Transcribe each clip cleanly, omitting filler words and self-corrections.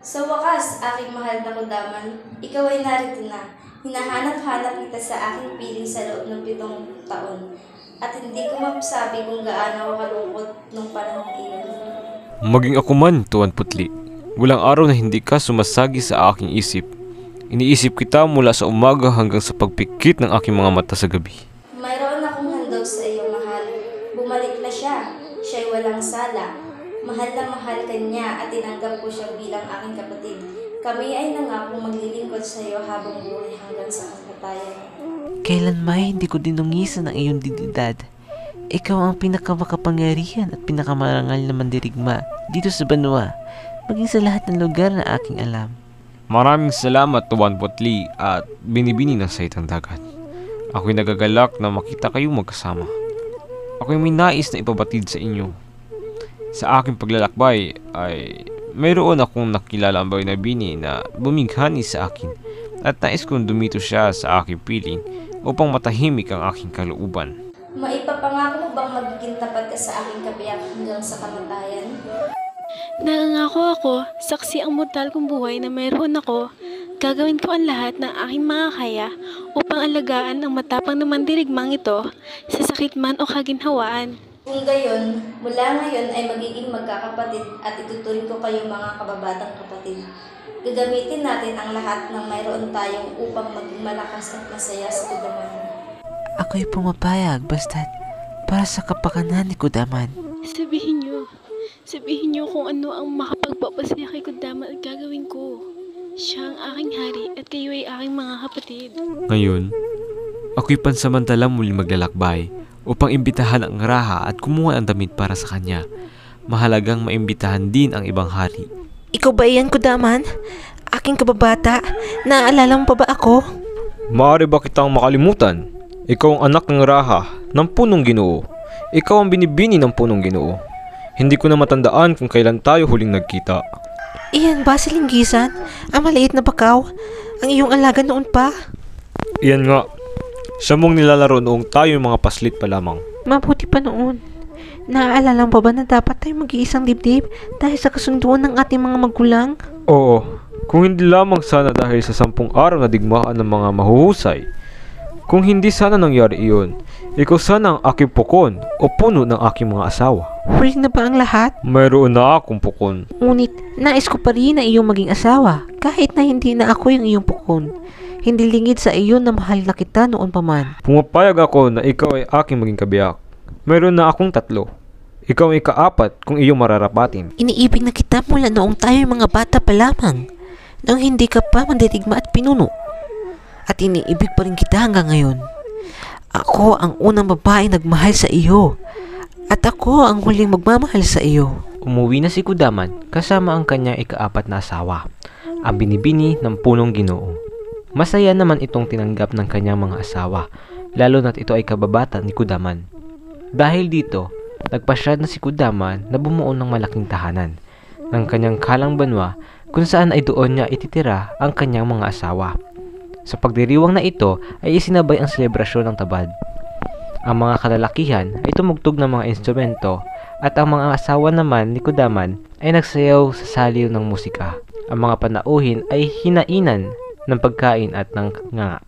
Sa wakas, aking mahal na kudaman, ikaw ay narito na. Hinahanap-hanap kita sa aking piling sa loob ng 7 taon. At hindi ko masabi kung gaano ako kalungkot nung panahong iyon. Maging ako man, Tuan Putli. Walang araw na hindi ka sumasagi sa aking isip. Iniisip kita mula sa umaga hanggang sa pagpikit ng aking mga mata sa gabi. Mayroon akong handog sa iyo, mahal. Bumalik na siya. Siya'y walang sala. Mahal na mahal ka niya at tinanggap ko siya bilang aking kapatid. Kami ay nangakong maglilingkod sa iyo habang buhay hanggang sa kamatayan. Kailan may hindi ko dinungisan ang iyong dignidad. Ikaw ang pinakamakapangyarihan at pinakamarangal na mandirigma dito sa Banwa, maging sa lahat ng lugar na aking alam. Maraming salamat, Tuan Putli, at binibini ng saitang dagat. Ako'y nagagalak na makita kayo magkasama. Ako'y may nais na ipabatid sa inyo. Sa aking paglalakbay ay mayroon akong nakilala ang Boy na Bini na bumighani sa akin at nais kong dumito siya sa aking piling upang matahimik ang aking kalooban. Maipapangako mo bang magiging tapat ka sa aking kabiyak hanggang sa kamatayan? Nangangako ako, saksi ang mortal kong buhay na mayroon ako, gagawin ko ang lahat ng aking makakaya upang alagaan ang matapang na mandirigmang ito sa sakit man o kaginhawaan. Kung gayon, mula ngayon ay magiging magkakapatid at ituturing ko kayo mga kababatang kapatid. Gagamitin natin ang lahat ng mayroon tayong upang maging malakas at masaya sa Kudaman. Ako'y pumapayag basta't para sa kapakanan ni Kudaman. Sabihin niyo kung ano ang makapagpapasaya kay Kudaman at gagawin ko. Siya ang aking hari at kayo ay aking mga kapatid. Ngayon, ako'y pansamantala muli maglalakbay upang imbitahan ang Raha at kumuha ang damit para sa kanya. Mahalagang maimbitahan din ang ibang hari. Ikaw ba iyan, Kudaman? Aking kababata? Naaalala mo pa ba ako? Maaari ba kitang makalimutan? Ikaw ang anak ng Raha ng punong Ginoo. Ikaw ang binibini ng punong Ginoo. Hindi ko na matandaan kung kailan tayo huling nagkita. Iyan ba si Linggisan? Ang maliit na bakaw? Ang iyong alaga noon pa? Iyan nga. Siya mong nilalaro noong tayo mga paslit pa lamang. Mabuti pa noon. Naaalala mo pa ba na dapat tayo mag-iisang dibdib dahil sa kasunduan ng ating mga magulang? Oo. Kung hindi lamang sana dahil sa 10 araw na digmaan ng mga mahuhusay. Kung hindi sana nangyari iyon, ikaw sana ang aking pukon o puno ng aking mga asawa. Huli na ba ang lahat? Mayroon na akong pukon. Ngunit nais ko pa rin na iyong maging asawa kahit na hindi na ako yung iyong pukon. Hindi lingid sa iyo na mahal na kita noon pa man. Pumapayag ako na ikaw ay aking maging kabiyak. Mayroon na akong 3. Ikaw ang ika-4 kung iyong mararapatin. Iniibig na kita mula noong tayo mga bata pa lamang. Noong hindi ka pa mandirigma at pinuno. At iniibig pa rin kita hanggang ngayon. Ako ang unang babae nagmahal sa iyo. At ako ang huling magmamahal sa iyo. Umuwi na si Kudaman kasama ang kanyang ika-4 na asawa, ang binibini ng punong Ginoo. Masaya naman itong tinanggap ng kanyang mga asawa, lalo na't ito ay kababata ni Kudaman. Dahil dito, nagpasya na si Kudaman na bumuo ng malaking tahanan ng kanyang kalang banwa kung saan ay doon niya ititira ang kanyang mga asawa. Sa pagdiriwang na ito ay isinabay ang selebrasyon ng tabad. Ang mga kalalakihan ay tumugtog ng mga instrumento at ang mga asawa naman ni Kudaman ay nagsayaw sa saliw ng musika. Ang mga panauhin ay hinainan ng pagkain at ng nganga.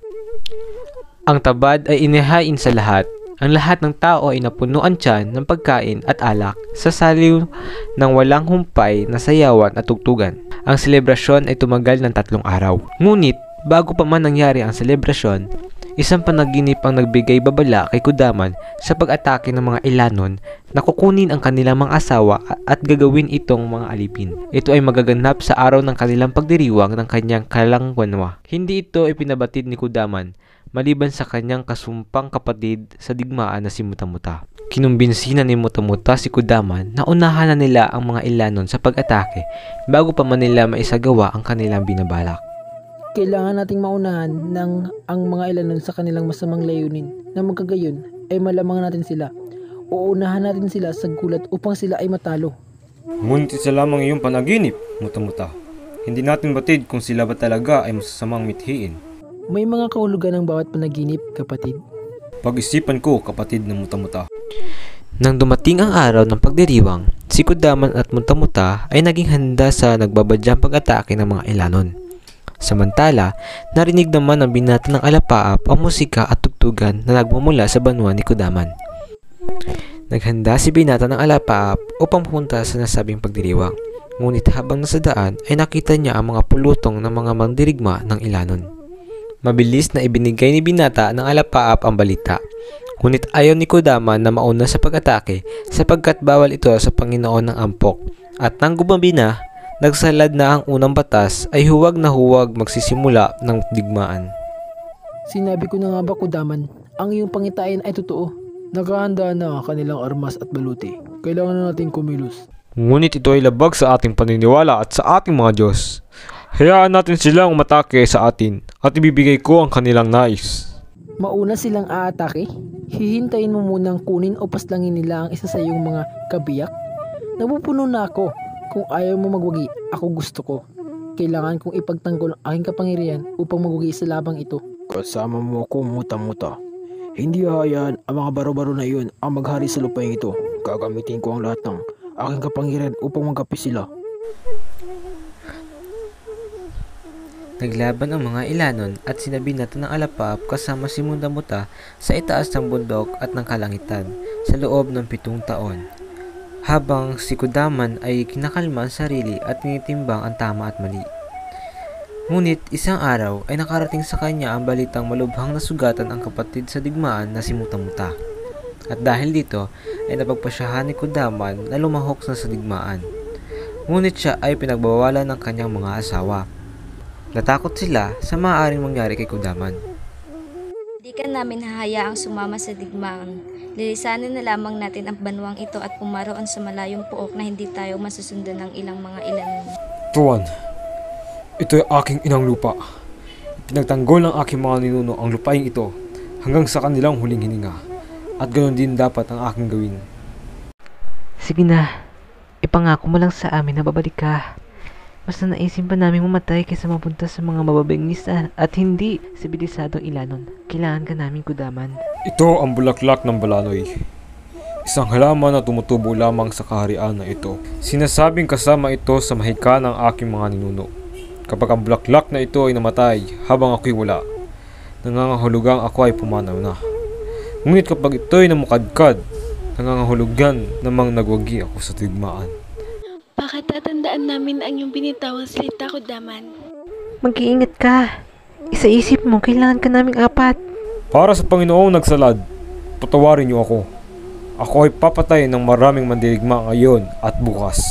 Ang tabad ay inihain sa lahat. Ang lahat ng tao ay napunuan tiyan ng pagkain at alak sa saliw ng walang humpay na sayawan at tugtugan. Ang selebrasyon ay tumagal ng 3 araw. Ngunit, bago pa man nangyari ang selebrasyon, isang panaginip ang nagbigay babala kay Kudaman sa pag-atake ng mga Ilanon na kukunin ang kanilang mga asawa at gagawin itong mga alipin. Ito ay magaganap sa araw ng kanilang pagdiriwang ng kanyang kalangwanwa. Hindi ito ipinabatid ni Kudaman maliban sa kanyang kasumpang kapatid sa digmaan na si Mutamuta. Kinumbinsinan ni Mutamuta si Kudaman na unahan na nila ang mga Ilanon sa pag-atake bago pa man nila maisagawa ang kanilang binabalak. Kailangan nating maunahan ng ang mga Ilanon sa kanilang masamang layunin na magkagayon ay malamang natin sila. Uunahan natin sila sa gulat upang sila ay matalo. Ngunit isa lamang iyong panaginip, Mutamuta. Hindi natin batid kung sila ba talaga ay masasamang mithiin. May mga kahulugan ng bawat panaginip, kapatid. Pag-isipan ko, kapatid ng Mutamuta. Nang dumating ang araw ng pagdiriwang, si Kudaman at Munta-Muta ay naging handa sa nagbabadyang pag-atake ng mga Ilanon. Samantala, narinig naman ng binata ng Alapaap ang musika at tugtugan na nagmumula sa banwa ni Kudaman. Naghanda si binata ng Alapaap upang pumunta sa nasabing pagdiriwang. Ngunit habang nasa daan ay nakita niya ang mga pulutong ng mga mandirigma ng Ilanon. Mabilis na ibinigay ni binata ng Alapaap ang balita. Ngunit ayaw ni Kudaman na mauna sa pag-atake sapagkat bawal ito sa Panginoon ng Ampok. At nang gumabi na, nagsalad na ang unang batas ay huwag na huwag magsisimula ng digmaan. Sinabi ko na nga ba, Kudaman, ang iyong pangitain ay totoo. Nakahanda na ang kanilang armas at baluti. Kailangan na natin kumilos. Ngunit ito ay labag sa ating paniniwala at sa ating mga Diyos. Hayaan natin silang umatake sa atin at ibibigay ko ang kanilang nais. Mauna silang aatake? Hihintayin mo munang kunin o paslangin nila ang isa sa iyong mga kabiyak? Napupuno na ako. Kung ayaw mo magwagi, ako gusto ko. Kailangan kong ipagtanggol ang aking kapangyarihan upang magwagi sa labang ito. Kasama mo ako, Muta-Muta. Hindi hahayaan ang mga baro-baro na iyon ang maghari sa lupain ito. Gagamitin ko ang lahat ng aking kapangyarihan upang magapi sila. Naglaban ang mga Ilanon at sinabi natin ng Alapaap kasama si Munta-Muta sa itaas ng bundok at ng kalangitan sa loob ng 7 taon. Habang si Kudaman ay kinakalma ang sarili at tinitimbang ang tama at mali. Ngunit isang araw ay nakarating sa kanya ang balitang malubhang nasugatan ang kapatid sa digmaan na si Muta-Muta. At dahil dito ay napagpasyahan ni Kudaman na lumahok na sa digmaan. Ngunit siya ay pinagbawalan ng kanyang mga asawa. Natakot sila sa maaaring mangyari kay Kudaman. Di ka namin hahayaang sumama sa digmaan. Lilisanin na lamang natin ang banwang ito at pumaroon sa malayong puok na hindi tayo masusundan ng ilang mga Ilanon. Tuan, ito ay aking inang lupa. Pinagtanggol ng aking mga ninuno ang lupaing ito hanggang sa kanilang huling hininga. At ganoon din dapat ang aking gawin. Sige na, ipangako mo lang sa amin na babalik ka. Basta naisip pa namin mamatay kaysa mapunta sa mga mababangis at hindi sibilisadong Ilanon. Kailangan ka namin, Kudaman. Ito ang bulaklak ng balanoy. Isang halaman na tumutubo lamang sa kaharian na ito. Sinasabing kasama ito sa mahika ng aking mga ninuno. Kapag ang bulaklak na ito ay namatay habang ako'y wala, nangangahulugang ako ay pumanaw na. Ngunit kapag ito ay namukadkad, nangangahulugan namang nagwagi ako sa digmaan. Bakit tatandaan namin ang iyong binitawang salita, Kudaman? Mag-iingat ka. Isa-isip mo, kailangan ka naming apat. Para sa Panginoong nagsalad, patawarin niyo ako. Ako ay papatay ng maraming mandirigma ngayon at bukas.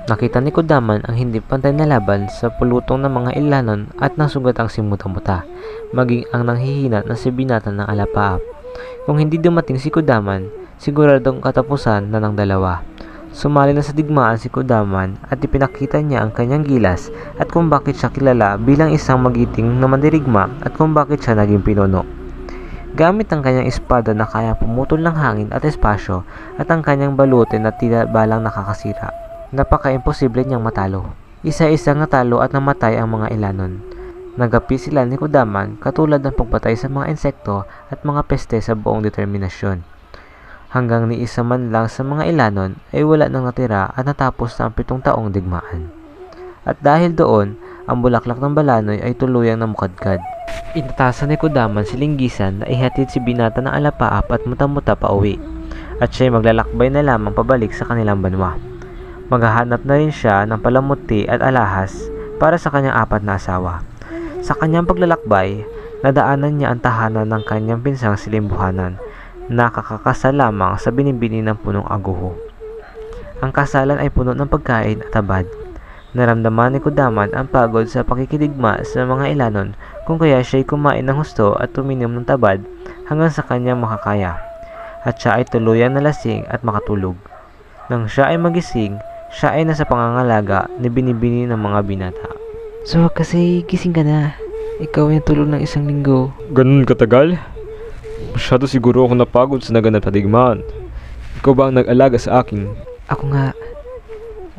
Nakita ni Kudaman ang hindi pantay na laban sa pulutong ng mga Ilanon at nasugat ang si Muta-Muta, maging ang nanghihinat na si binata ng Alapaap. Kung hindi dumating si Kudaman, siguradong katapusan na ng dalawa. Sumali na sa digmaan si Kudaman at ipinakita niya ang kanyang gilas at kung bakit siya kilala bilang isang magiting na mandirigma at kung bakit siya naging pinuno. Gamit ang kanyang espada na kaya pumutol ng hangin at espasyo at ang kanyang balute na tila balang nakakasira, napaka-imposible niyang matalo. Isa-isang natalo at namatay ang mga Ilanon. Nagapi sila ni Kudaman katulad ng pagpatay sa mga insekto at mga peste sa buong determinasyon. Hanggang ni isa man lang sa mga Ilanon ay wala nang natira at natapos na ang 7 taong digmaan. At dahil doon, ang bulaklak ng balanoy ay tuluyang namukadkad. Inatasan ni Kudaman si Linggisan na ihatid si binata ng Alapaap at Muta-Muta pa uwi, at siya'y maglalakbay na lamang pabalik sa kanilang banwa. Maghahanap na rin siya ng palamuti at alahas para sa kanyang 4 na asawa. Sa kanyang paglalakbay, nadaanan niya ang tahanan ng kanyang pinsang silimbuhanan, nakakakasal lamang sa binibini ng punong aguho. Ang kasalan ay puno ng pagkain at abad. Naramdaman ni Kudaman ang pagod sa pakikidigma sa mga Ilanon kung kaya siya'y kumain ng husto at tuminom ng tabad hanggang sa kanyang makakaya. At siya ay tuluyang nalasing at makatulog. Nang siya ay magising, siya ay nasa pangangalaga ni binibini ng mga binata. So kasi gising ka na. Ikaw ay natulog ng 1 linggo. Ganun katagal? Masyado siguro ako napagod sa naganap na digmaan. Ikaw ba ang nag-alaga sa akin? Ako nga.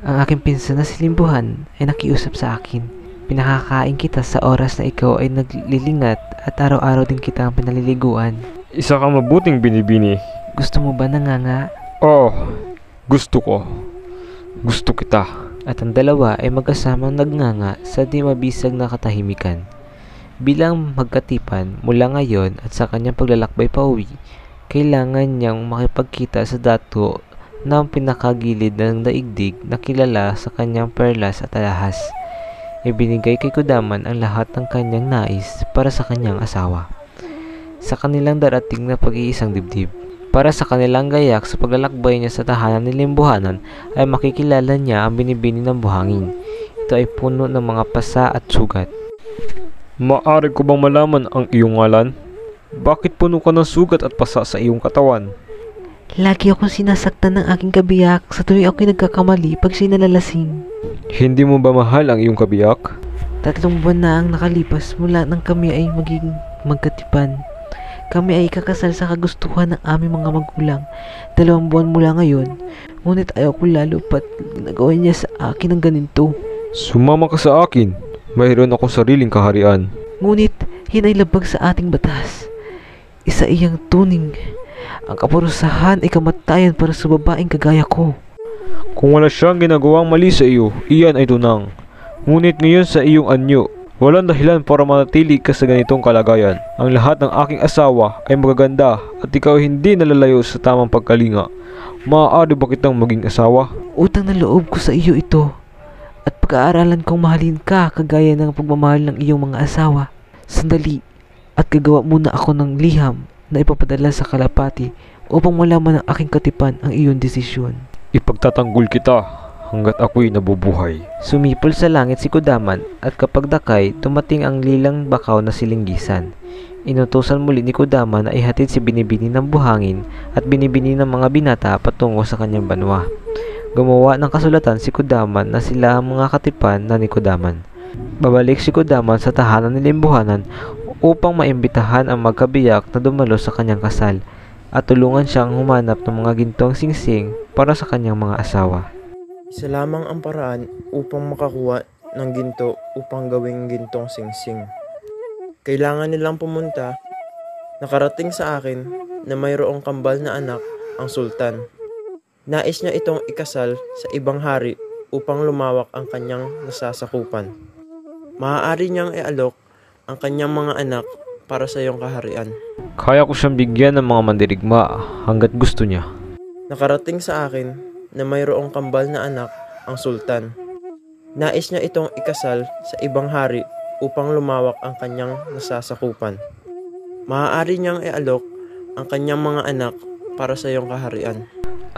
Ang aking pinsan na silimbuhan ay nakiusap sa akin. Pinakakain kita sa oras na ikaw ay naglilingat at araw-araw din kita ang pinaliliguan. Isa kang mabuting binibini. Gusto mo ba nanganga? Oh, gusto ko. Gusto kita. At ang dalawa ay magkasamang nagnganga sa di mabisag na katahimikan. Bilang magkatipan mula ngayon at sa kanyang paglalakbay pauwi, kailangan niyang makipagkita sa dato ng pinakagilid ng daigdig na kilala sa kanyang perlas at alahas. Ibinigay kay Kudaman ang lahat ng kanyang nais para sa kanyang asawa. Sa kanilang darating na pag-iisang dibdib, para sa kanilang gayak sa paglalakbay niya sa tahanan ni Limbuhanan ay makikilala niya ang binibini ng buhangin. Ito ay puno ng mga pasa at sugat. Maaari ko bang malaman ang iyong ngalan? Bakit puno ka ng sugat at pasa sa iyong katawan? Lagi akong sinasaktan ng aking kabiyak sa tuloy ako'y nagkakamali pag sinalalasing. Hindi mo ba mahal ang iyong kabiyak? 3 buwan na ang nakalipas mula nang kami ay maging magkatipan. Kami ay kakasal sa kagustuhan ng aming mga magulang. 2 buwan mula ngayon, ngunit ayaw ko lalo pat ginagawa niya sa akin ang ganito. Sumama ka sa akin. Mayroon akong sariling kaharian. Ngunit yun ay labag sa ating batas. Isa iyang tuning. Ang kaparusahan ay kamatayan para sa babaeng kagaya ko. Kung wala siyang ginagawang mali sa iyo, iyan ay tunang. Ngunit ngayon sa iyong anyo, walang dahilan para manatili ka sa ganitong kalagayan. Ang lahat ng aking asawa ay magaganda at ikaw ay hindi nalalayo sa tamang pagkalinga. Maaari ba kitang maging asawa? Utang na loob ko sa iyo ito. At pag-aaralan kong mahalin ka kagaya ng pagmamahal ng iyong mga asawa. Sandali, at gagawa muna ako ng liham na ipapadala sa kalapati upang malaman ng aking katipan ang iyong desisyon. Ipagtatanggol kita hanggat ako'y nabubuhay. Sumipol sa langit si Kudaman at kapag dakay, tumating ang lilang bakaw na si Linggisan. Inutusan muli ni Kudaman na ihatid si Binibini ng buhangin at binibini ng mga binata patungo sa kanyang banwa. Gumawa ng kasulatan si Kudaman na sila ang mga katipan na ni Kudaman. Babalik si Kudaman sa tahanan ni Limbuhanan upang maimbitahan ang magkabiyak na dumalo sa kanyang kasal at tulungan siyang humanap ng mga gintong singsing para sa kanyang mga asawa. Isa lamang ang paraan upang makakuha ng ginto upang gawing gintong singsing. Kailangan nilang pumunta. Nakarating sa akin na mayroong kambal na anak ang sultan. Nais niya itong ikasal sa ibang hari upang lumawak ang kanyang nasasakupan. Maaari niyang ialok ang kanyang mga anak para sa iyong kaharian. Kaya ko siyang bigyan ng mga mandirigma hanggat gusto niya. Nakarating sa akin na mayroong kambal na anak ang sultan. Nais niya itong ikasal sa ibang hari upang lumawak ang kanyang nasasakupan. Maaari niyang ialok ang kanyang mga anak para sa iyong kaharian.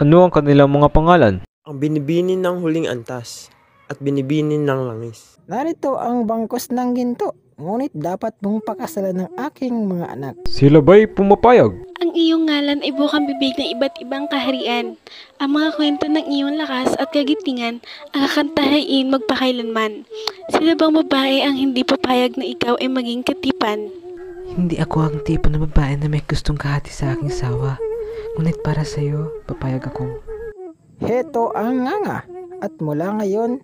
Ano ang kanilang mga pangalan? Ang binibini ng huling antas at binibini ng langis. Narito ang bangkos ng ginto, ngunit dapat mong pakasalan ng aking mga anak. Sila ba'y pumapayag? Ang iyong ngalan ay bukang bibig ng iba't ibang kaharian. Ang mga kwento ng iyong lakas at kagitingan ang kakantahain magpakailanman. Sila bang babae ang hindi papayag na ikaw ay maging katipan? Hindi ako ang tipo ng babae na may gustong kahati sa aking sawa. Ngunit para sa iyo, papayag ako. Heto ang nganga, at mula ngayon,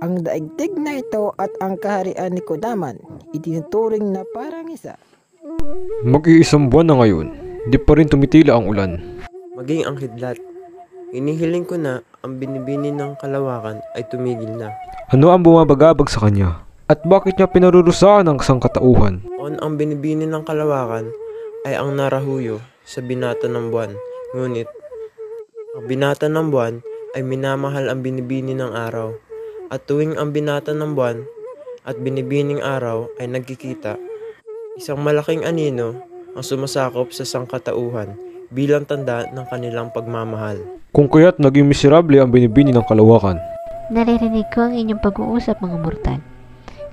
ang daigdig na ito at ang kaharian ni Kudaman, itinuturing na parang isa. Mag-iisang buwan na ngayon, di pa rin tumitila ang ulan. Maging ang hidlat. Inihiling ko na ang binibini ng kalawakan ay tumigil na. Ano ang bumabagabag sa kanya? At bakit niya pinarurusahan ang sangkatauhan? Ang binibini ng kalawakan ay ang narahuyo sa binata ng buwan. Ngunit, ang binata ng buwan ay minamahal ang binibini ng araw. At tuwing ang binata ng buwan at binibining araw ay nagkikita, isang malaking anino ang sumasakop sa sangkatauhan bilang tanda ng kanilang pagmamahal. Kung kaya't naging miserable ang binibini ng kalawakan. Naririnig ko ang inyong pag-uusap, mga mortal.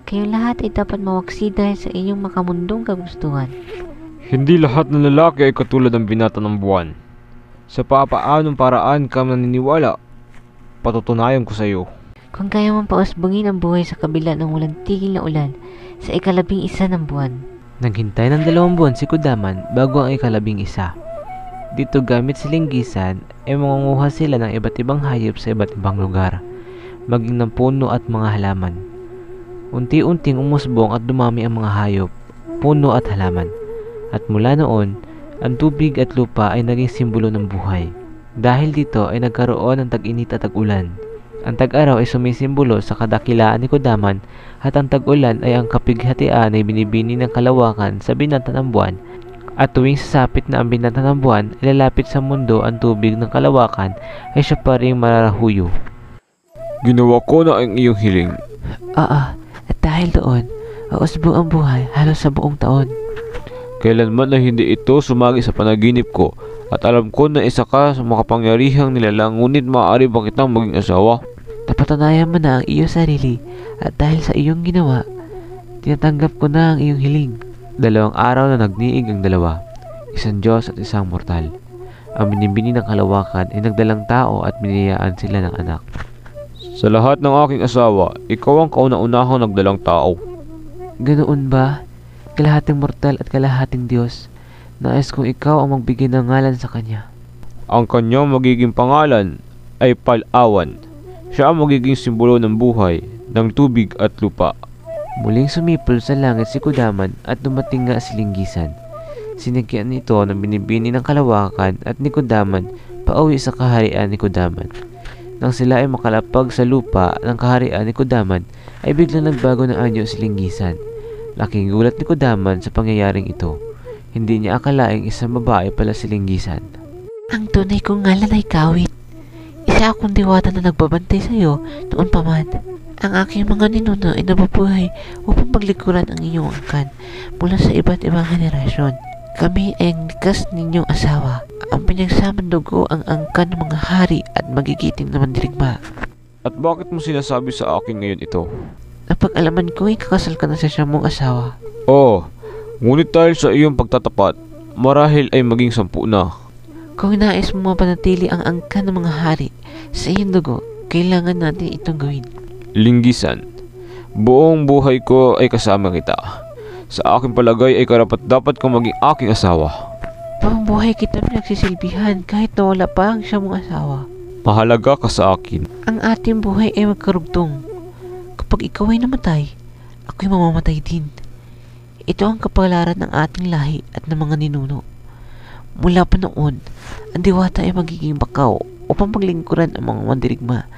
Kayong lahat ay dapat mawaksi dahil sa inyong makamundong kagustuhan. Hindi lahat ng lalaki ay katulad ng binata ng buwan. Sa papaanong paraan ka naniniwala, patutunayan ko sa iyo. Kung kaya mong pausbungin ang buhay sa kabila ng walang tigil na ulan sa ika-11 ng buwan. Naghintay ng 2 buwan si Kudaman bago ang ika-11. Dito gamit si Linggisan ay mangunguha sila ng iba't ibang hayop sa iba't ibang lugar, maging ng puno at mga halaman. Unti-unting umusbong at dumami ang mga hayop, puno at halaman. At mula noon, ang tubig at lupa ay naging simbolo ng buhay. Dahil dito ay nagkaroon ng tag-init at tag-ulan. Ang tag-araw ay sumisimbolo sa kadakilaan ni Kudaman at ang tag-ulan ay ang kapighatian ay binibini ng kalawakan sa binata ng buwan. At tuwing sasapit na ang binata ng buwan ay lalapit sa mundo ang tubig ng kalawakan ay siya pa rin mararahuyo. Ginawa ko na ang iyong hiling. At dahil doon, uusbong ang buhay halos sa buong taon. Kailanman na hindi ito sumagi sa panaginip ko at alam ko na isa ka sa makapangyarihang nilalang ngunit maaari ba kitang maging asawa? Napatunayan mo na ang iyong sarili at dahil sa iyong ginawa, tinatanggap ko na ang iyong hiling. 2 araw na nagniig ang dalawa, isang Diyos at isang mortal. Ang binibini ng kalawakan ay nagdalang tao at biniyayaan sila ng anak. Sa lahat ng aking asawa, ikaw ang kauna-unahang nagdalang tao. Ganoon ba? Kalahating mortal at kalahating Diyos. Nais kong ikaw ang magbigay ng ngalan sa kanya. Ang kanyang magiging pangalan ay Palawan. Siya ang magiging simbolo ng buhay, ng tubig at lupa. Muling sumipol sa langit si Kudaman at dumating nga si Linggisan. Sinigyan nito ng binibini ng kalawakan at ni Kudaman pauwi sa kaharian ni Kudaman. Nang sila ay makalapag sa lupa ng kaharian ni Kudaman, ay biglang nagbago ng anyo si Linggisan. Laking gulat ni Kudaman sa pangyayaring ito. Hindi niya akalaing isang babae pala si Linggisan. Ang tunay kong ngalan ay Kawit. Isa akong diwata na nagbabantay sa iyo noon pa man. Ang aking mga ninuno ay nabubuhay upang paglikuran ang inyong angkan mula sa iba't ibang henerasyon. Kami ay ang likas ninyong asawa. Ang pinagsamang dugo ang angkan ng mga hari at magigiting na mandirigma. At bakit mo sinasabi sa akin ngayon ito? Napag-alaman ko ay kakasal ka na sa siyang mong asawa. Ngunit dahil sa iyong pagtatapat, marahil ay maging 10 na. Kung nais mo mapanatili ang angkan ng mga hari sa iyong dugo, kailangan natin itong gawin. Linggisan, buong buhay ko ay kasama kita. Sa aking palagay ay karapat-dapat kang maging aking asawa. Buong buhay kita pinagsisilbihan kahit na wala pa ang siyang mong asawa. Mahalaga ka sa akin. Ang ating buhay ay magkarugtong. Kapag ikaw ay namatay, ako'y mamamatay din. Ito ang kapalaran ng ating lahi at ng mga ninuno. Mula pa noon, ang diwata ay magiging bakaw upang paglingkuran ang mga mandirigma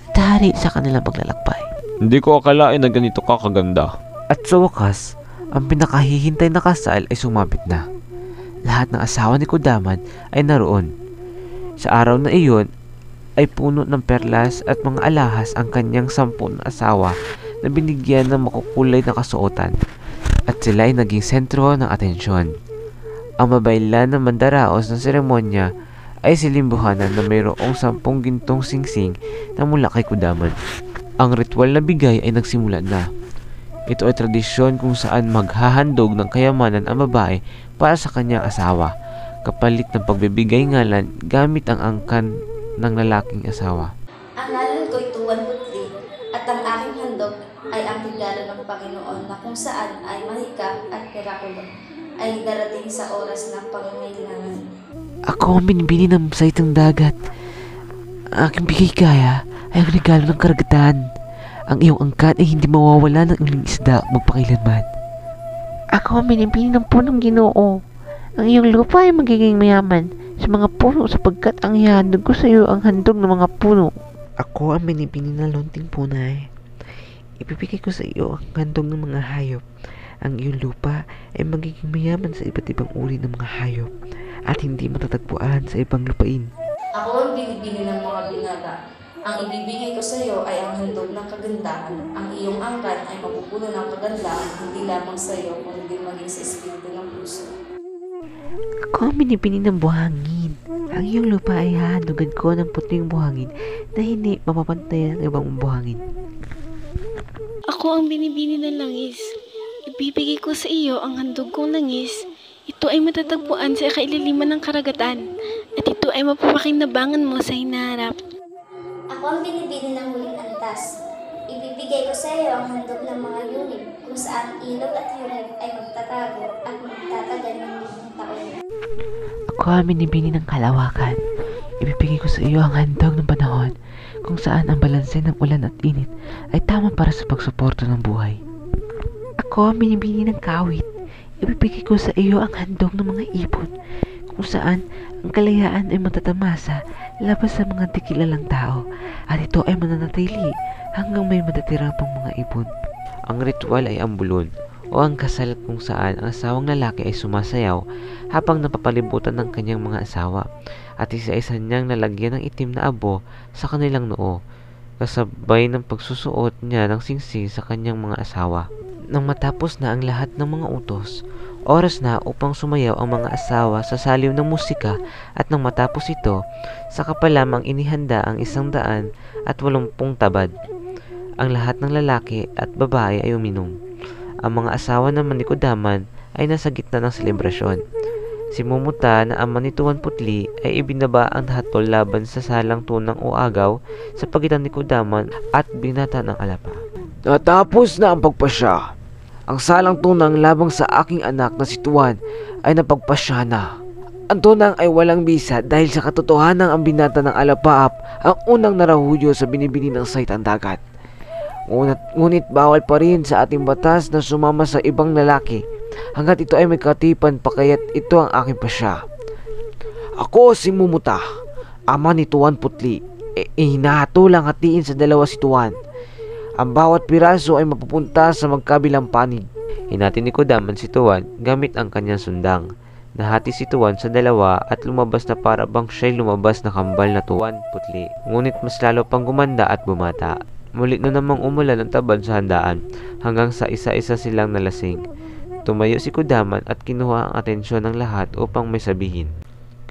at hari sa kanilang paglalakbay. Hindi ko akalain na ganito ka kaganda. At sa wakas, ang pinakahihintay na kasal ay sumapit na. Lahat ng asawa ni Kudaman ay naroon. Sa araw na iyon ay puno ng perlas at mga alahas ang kanyang 10 na asawa na binigyan ng makukulay na kasuotan. At sila ay naging sentro ng atensyon. Ang mabaylan ng mandaraos ng seremonya ay silimbuhanan na mayroong 10 gintong singsing na mula kay Kudaman. Ang ritual na bigay ay nagsimula na. Ito ay tradisyon kung saan maghahandog ng kayamanan ang babae para sa kanyang asawa, kapalit ng pagbibigay ngalan gamit ang angkan ng lalaking asawa. Ang ngalan ko ay Tuwan Putli at ang aking handog ay ang regalo ng Panginoon na kung saan ay mahika at mirakulo ay darating sa oras ng pangangailangan. Ako ang binibini ng saitang dagat. Ang aking bigay kaya ay ang regalo ng karagatan. Ang iyong angkat ay hindi mawawala ng ilang isda magpakailanman. Ako ang binibini ng punong Ginoo. Ang iyong lupa ay magiging mayaman sa mga puno sapagkat ang ihahandog ko sa iyo ang handog ng mga puno. Ako ang binibini ng lunting punay. Ibibigay ko sa iyo ang handog ng mga hayop. Ang iyong lupa ay magiging mayaman sa iba't ibang uri ng mga hayop at hindi matatagpuan sa ibang lupain. Ako ang binibini ng mga binata. Ang ibibigay ko sa iyo ay ang handog ng kagandahan. Ang iyong angkan ay mapupuno ng kagandahan hindi lamang sa iyo kundi maging sa espiritu ng puso. Ako ang binibini ng buhangin. Ang iyong lupa ay hahandugan ko ng puting buhangin na hindi mapapantay ng ibang buhangin. Ako ang binibini ng langis. Ibibigay ko sa iyo ang handog kong langis. Ito ay matatagpuan sa kailaliman ng karagatan at ito ay mapapakinabangan mo sa hinaharap. Ako ang binibini ng huling antas. Ibibigay ko sa iyo ang handog ng mga yunib kung saan ilog at yunib ay magtatago at magtatagal ng 10 taon. Ako ang binibini ng kalawakan. Ibibigay ko sa iyo ang handog ng panahon kung saan ang balanse ng ulan at init ay tama para sa pagsuporta ng buhay. Ako ang binibini ng kawit. Ibibigay ko sa iyo ang handog ng mga ibon kung kung saan ang kalayaan ay matatamasa labas sa mga di kilalang tao at ito ay mananatili hanggang may madatirang pang mga ibon. Ang ritual ay ang bulon o ang kasal kung saan ang asawang lalaki ay sumasayaw habang napapalibutan ng kanyang mga asawa at isa-isa niyang nalagyan ng itim na abo sa kanilang noo kasabay ng pagsusuot niya ng singsing sa kanyang mga asawa. Nang matapos na ang lahat ng mga utos, oras na upang sumayaw ang mga asawa sa saliw ng musika at nang matapos ito, saka pa lamang inihanda ang 180 tabad. Ang lahat ng lalaki at babae ay uminom. Ang mga asawa naman ni Kudaman ay nasa gitna ng selebrasyon. Si Mumuta na ama ni Tuan Putli ay ibinaba ang hatol laban sa salang tunang o agaw sa pagitan ni Kudaman at binata ng Alapa. Natapos na ang pagpasya. Ang salang tunang labang sa aking anak na si Tuan ay napagpasya na. Ang tunang ay walang bisa dahil sa katotohanan ang binata ng Alapaap ang unang narahuyo sa binibini ng Saitan Dagat. Ngunit bawal pa rin sa ating batas na sumama sa ibang lalaki hanggat ito ay may katipan pa kaya't ito ang aking pasya. Ako si Mumuta, ama ni Tuan Putli, hinahatulang hatiin sa dalawa si Tuan. Ang bawat piraso ay mapupunta sa magkabilang panig. Hinati ni Kudaman si Tuan gamit ang kanyang sundang. Nahati si Tuan sa dalawa at lumabas na para bang siya'y lumabas na kambal na Tuan Putli. Ngunit mas lalo pang gumanda at bumata. Muli na namang umulan ng tabad sa handaan hanggang sa isa-isa silang nalasing. Tumayo si Kudaman at kinuha ang atensyon ng lahat upang may sabihin.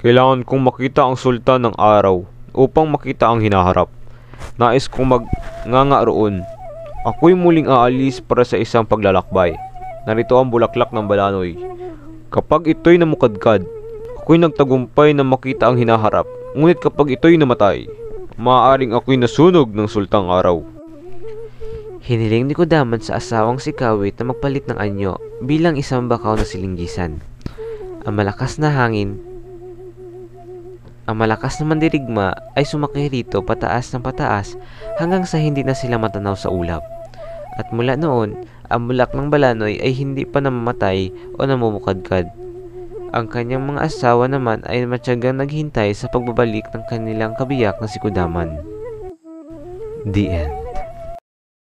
Kailangan kong makita ang sultan ng araw upang makita ang hinaharap. Nais kong magnganga roon. Ako'y muling aalis para sa isang paglalakbay. Narito ang bulaklak ng balanoy. Kapag ito'y namukadkad, ako'y nagtagumpay na makita ang hinaharap. Ngunit kapag ito'y namatay, maaaring ako'y nasunog ng sultang araw. Hiniling ni Kudaman sa asawang si Kawit na magpalit ng anyo bilang isang bakaw na silinggisan. Ang malakas na mandirigma ay sumakay rito pataas ng pataas hanggang sa hindi na sila matanaw sa ulap. At mula noon, ang bulak ng balanoy ay hindi pa namamatay o namumukadkad. Ang kanyang mga asawa naman ay matyagang naghintay sa pagbabalik ng kanilang kabiyak na si Kudaman. The End.